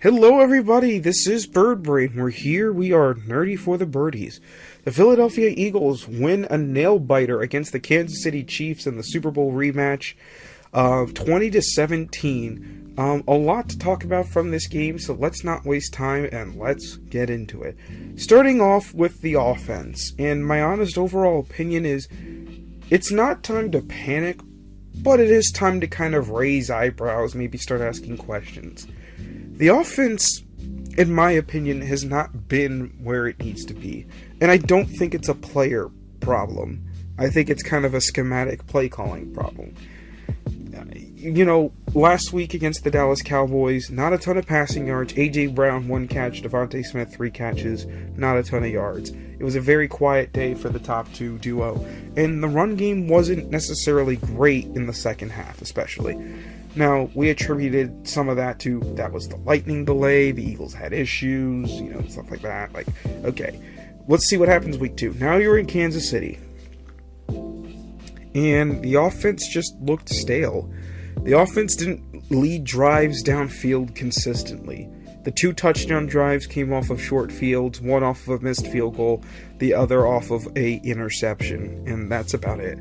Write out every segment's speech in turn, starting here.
Hello everybody, this is Bird Brain. We are nerdy for the birdies. The Philadelphia Eagles win a nail-biter against the Kansas City Chiefs in the Super Bowl rematch of 20-17. A lot to talk about from this game, so let's not waste time and let's get into it. Starting off with the offense, and my honest overall opinion is, it's not time to panic, but it is time to kind of raise eyebrows, maybe start asking questions. The offense, in my opinion, has not been where it needs to be. And I don't think it's a player problem. I think it's kind of a schematic play calling problem. You know, last week against the Dallas Cowboys, not a ton of passing yards. A.J. Brown, 1 catch. Devontae Smith, 3 catches. Not a ton of yards. It was a very quiet day for the top two duo. And the run game wasn't necessarily great in the second half, especially. Now, we attributed some of that to, that was the lightning delay, the Eagles had issues, stuff like that. Like, okay, let's see what happens week 2. Now you're in Kansas City. And the offense just looked stale. The offense didn't lead drives downfield consistently. The 2 touchdown drives came off of short fields, one off of a missed field goal, the other off of a interception, and that's about it.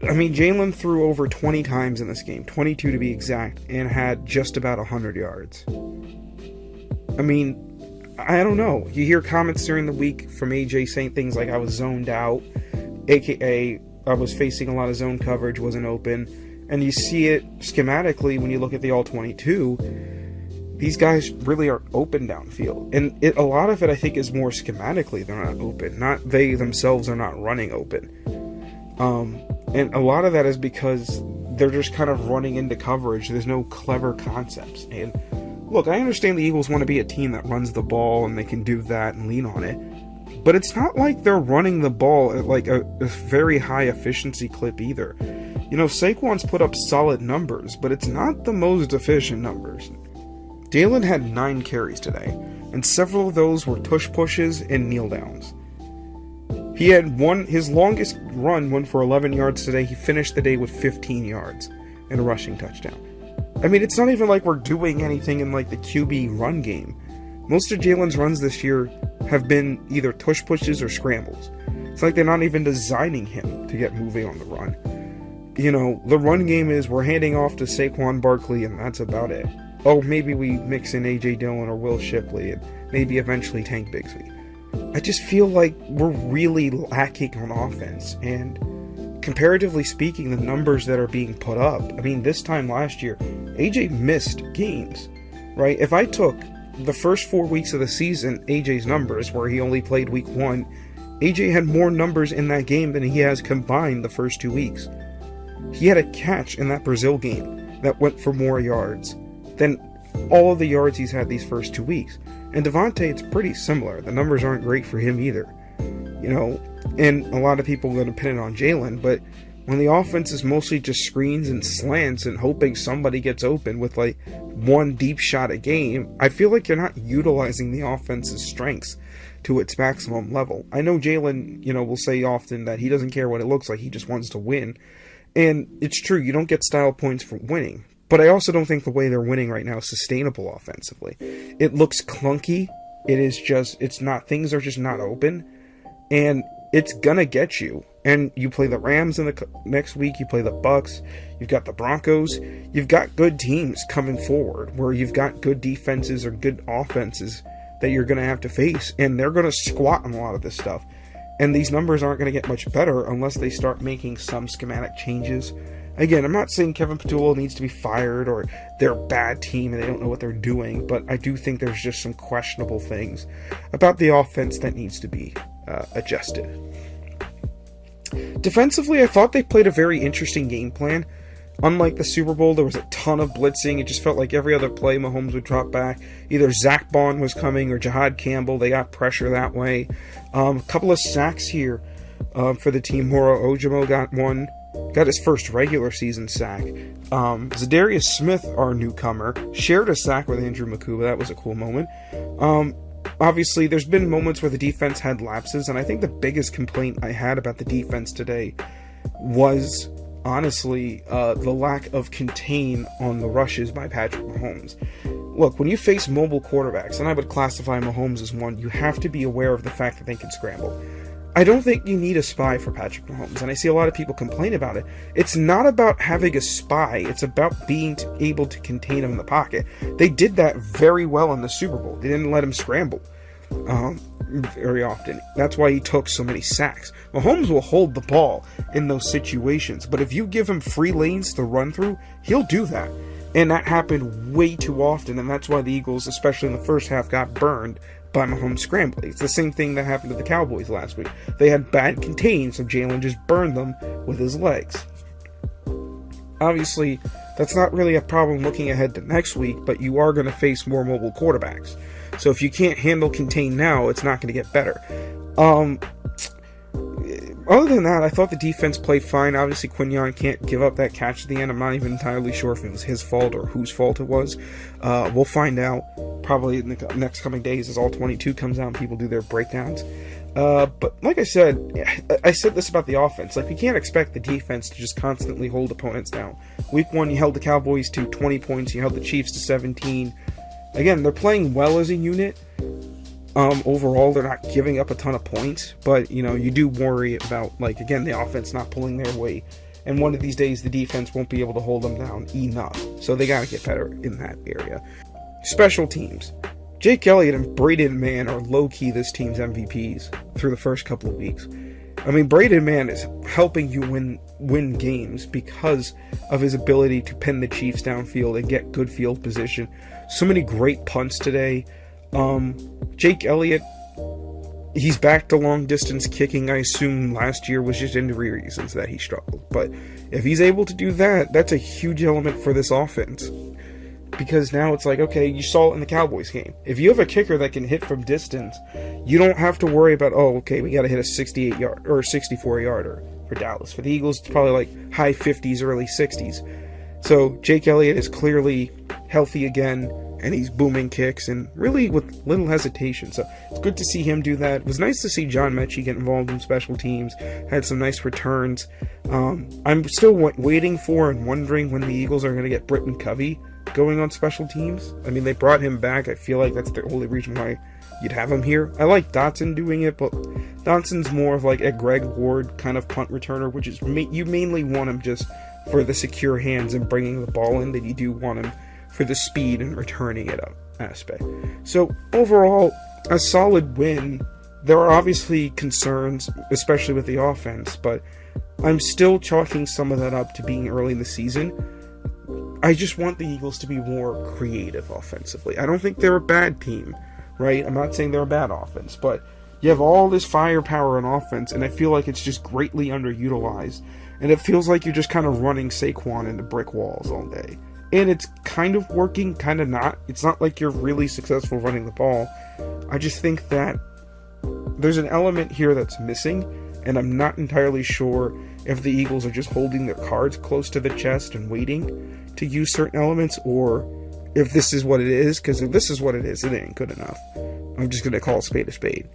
I mean, Jalen threw over 20 times in this game, 22 to be exact, and had just about 100 yards. I mean, I don't know. You hear comments during the week from AJ saying things like I was zoned out, aka I was facing a lot of zone coverage, wasn't open, and you see it schematically when you look at the all-22. These guys really aren't open downfield, and a lot of it I think is more schematically they're not open, not they themselves are not running open. And a lot of that is because they're just kind of running into coverage. There's no clever concepts. And look, I understand the Eagles want to be a team that runs the ball and they can do that and lean on it. But it's not like they're running the ball at like a very high efficiency clip either. Saquon's put up solid numbers, but it's not the most efficient numbers. Jalen had 9 carries today, and several of those were tush pushes and kneel downs. He had his longest run went for 11 yards today. He finished the day with 15 yards and a rushing touchdown. I mean, it's not even like we're doing anything in like the QB run game. Most of Jalen's runs this year have been either tush pushes or scrambles. It's like they're not even designing him to get moving on the run. The run game is we're handing off to Saquon Barkley and that's about it. Oh, maybe we mix in A.J. Dillon or Will Shipley and maybe eventually Tank Bigsby. I just feel like we're really lacking on offense, and comparatively speaking, the numbers that are being put up, I mean, this time last year, AJ missed games, right? If I took the first 4 weeks of the season, AJ's numbers, where he only played week 1, AJ had more numbers in that game than he has combined the first 2 weeks. He had a catch in that Brazil game that went for more yards than all of the yards he's had these first 2 weeks. And Devontae, it's pretty similar. The numbers aren't great for him either. And a lot of people are going to pin it on Jalen, but when the offense is mostly just screens and slants and hoping somebody gets open with like 1 deep shot a game, I feel like you're not utilizing the offense's strengths to its maximum level. I know Jalen, will say often that he doesn't care what it looks like, he just wants to win. And it's true, you don't get style points for winning. But I also don't think the way they're winning right now is sustainable offensively. It looks clunky. Things are just not open. And it's gonna get you. And you play the Rams in the next week, you play the Bucks, you've got the Broncos. You've got good teams coming forward where you've got good defenses or good offenses that you're gonna have to face. And they're gonna squat on a lot of this stuff. And these numbers aren't gonna get much better unless they start making some schematic changes. Again, I'm not saying Kevin Patullo needs to be fired or they're a bad team and they don't know what they're doing, but I do think there's just some questionable things about the offense that needs to be adjusted. Defensively, I thought they played a very interesting game plan. Unlike the Super Bowl, there was a ton of blitzing. It just felt like every other play Mahomes would drop back. Either Zach Bond was coming or Jahad Campbell. They got pressure that way. A couple of sacks here for the team. Moro Ojimo got one. Got his first regular season sack. Zadarius Smith, our newcomer, shared a sack with Andrew Makuba. That was a cool moment. Obviously, there's been moments where the defense had lapses, and I think the biggest complaint I had about the defense today was honestly, the lack of contain on the rushes by Patrick Mahomes. Look, when you face mobile quarterbacks, and I would classify Mahomes as one, you have to be aware of the fact that they can scramble. I don't think you need a spy for Patrick Mahomes, and I see a lot of people complain about it. It's not about having a spy, it's about being able to contain him in the pocket. They did that very well in the Super Bowl. They didn't let him scramble very often. That's why he took so many sacks. Mahomes will hold the ball in those situations, but if you give him free lanes to run through, he'll do that. And that happened way too often, and that's why the Eagles, especially in the first half, got burned by Mahomes scrambling. It's the same thing that happened to the Cowboys last week. They had bad contain, so Jalen just burned them with his legs. Obviously, that's not really a problem looking ahead to next week, but you are going to face more mobile quarterbacks. So if you can't handle contain now, it's not going to get better. Other than that, I thought the defense played fine. Obviously, Quinyon can't give up that catch at the end. I'm not even entirely sure if it was his fault or whose fault it was. We'll find out probably in the next coming days as all 22 comes out and people do their breakdowns. But like I said this about the offense. Like, you can't expect the defense to just constantly hold opponents down. Week 1, you held the Cowboys to 20 points. You held the Chiefs to 17. Again, they're playing well as a unit. Overall, they're not giving up a ton of points, but, you do worry about, again, the offense not pulling their weight, and one of these days the defense won't be able to hold them down enough, so they gotta get better in that area. Special teams. Jake Elliott and Braden Mann are low-key this team's MVPs through the first couple of weeks. I mean, Braden Mann is helping you win games because of his ability to pin the Chiefs downfield and get good field position. So many great punts today. Jake Elliott, he's back to long distance kicking. I assume last year was just injury reasons that he struggled, but if he's able to do that, that's a huge element for this offense, because now it's like, okay, you saw it in the Cowboys game. If you have a kicker that can hit from distance, you don't have to worry about, we got to hit a 68 yard or 64 yarder for Dallas. For the Eagles, it's probably like high 50s, early 60s. So Jake Elliott is clearly healthy again, and he's booming kicks, and really with little hesitation. So it's good to see him do that. It was nice to see John Mechie get involved in special teams. Had some nice returns. I'm still waiting for and wondering when the Eagles are going to get Britton Covey going on special teams. I mean, they brought him back. I feel like that's the only reason why you'd have him here. I like Dotson doing it, but Dotson's more of like a Greg Ward kind of punt returner, which is you mainly want him just for the secure hands and bringing the ball in, than you do want him for the speed and returning it up aspect. So overall, a solid win. There are obviously concerns, especially with the offense, but I'm still chalking some of that up to being early in the season. I just want the Eagles to be more creative offensively. I don't think they're a bad team, right? I'm not saying they're a bad offense, but you have all this firepower in offense, and I feel like it's just greatly underutilized, and it feels like you're just kind of running Saquon into brick walls all day. And it's kind of working, kind of not. It's not like you're really successful running the ball. I just think that there's an element here that's missing, and I'm not entirely sure if the Eagles are just holding their cards close to the chest and waiting to use certain elements, or if this is what it is, because if this is what it is, it ain't good enough. I'm just going to call a spade a spade.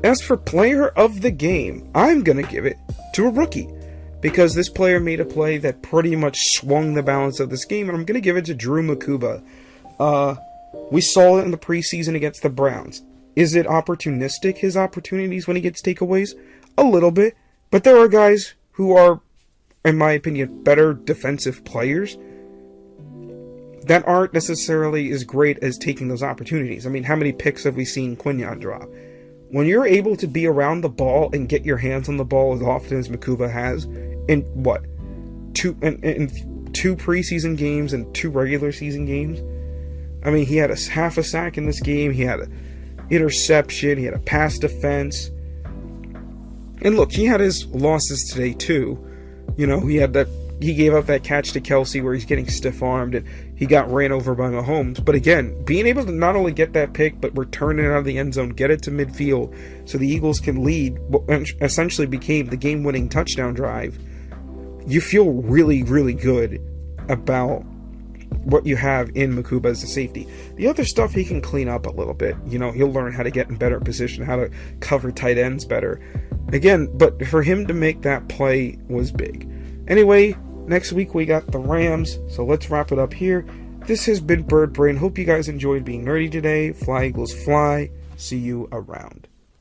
As for player of the game, I'm going to give it to a rookie, because this player made a play that pretty much swung the balance of this game, and I'm going to give it to Drew Makuba. We saw it in the preseason against the Browns. Is it opportunistic, his opportunities when he gets takeaways? A little bit, but there are guys who are, in my opinion, better defensive players that aren't necessarily as great as taking those opportunities. I mean, how many picks have we seen Quinyon drop? When you're able to be around the ball and get your hands on the ball as often as Makuba has, in two preseason games and 2 regular season games. I mean, he had half a sack in this game. He had an interception. He had a pass defense. And look, he had his losses today too. He gave up that catch to Kelsey where he's getting stiff-armed, and he got ran over by Mahomes. But again, being able to not only get that pick, but return it out of the end zone, get it to midfield, so the Eagles can lead what essentially became the game-winning touchdown drive, you feel really, really good about what you have in Makuba as a safety. The other stuff he can clean up a little bit. He'll learn how to get in better position, how to cover tight ends better. Again, but for him to make that play was big. Anyway, next week we got the Rams, so let's wrap it up here. This has been Bird Brain. Hope you guys enjoyed being nerdy today. Fly Eagles fly. See you around.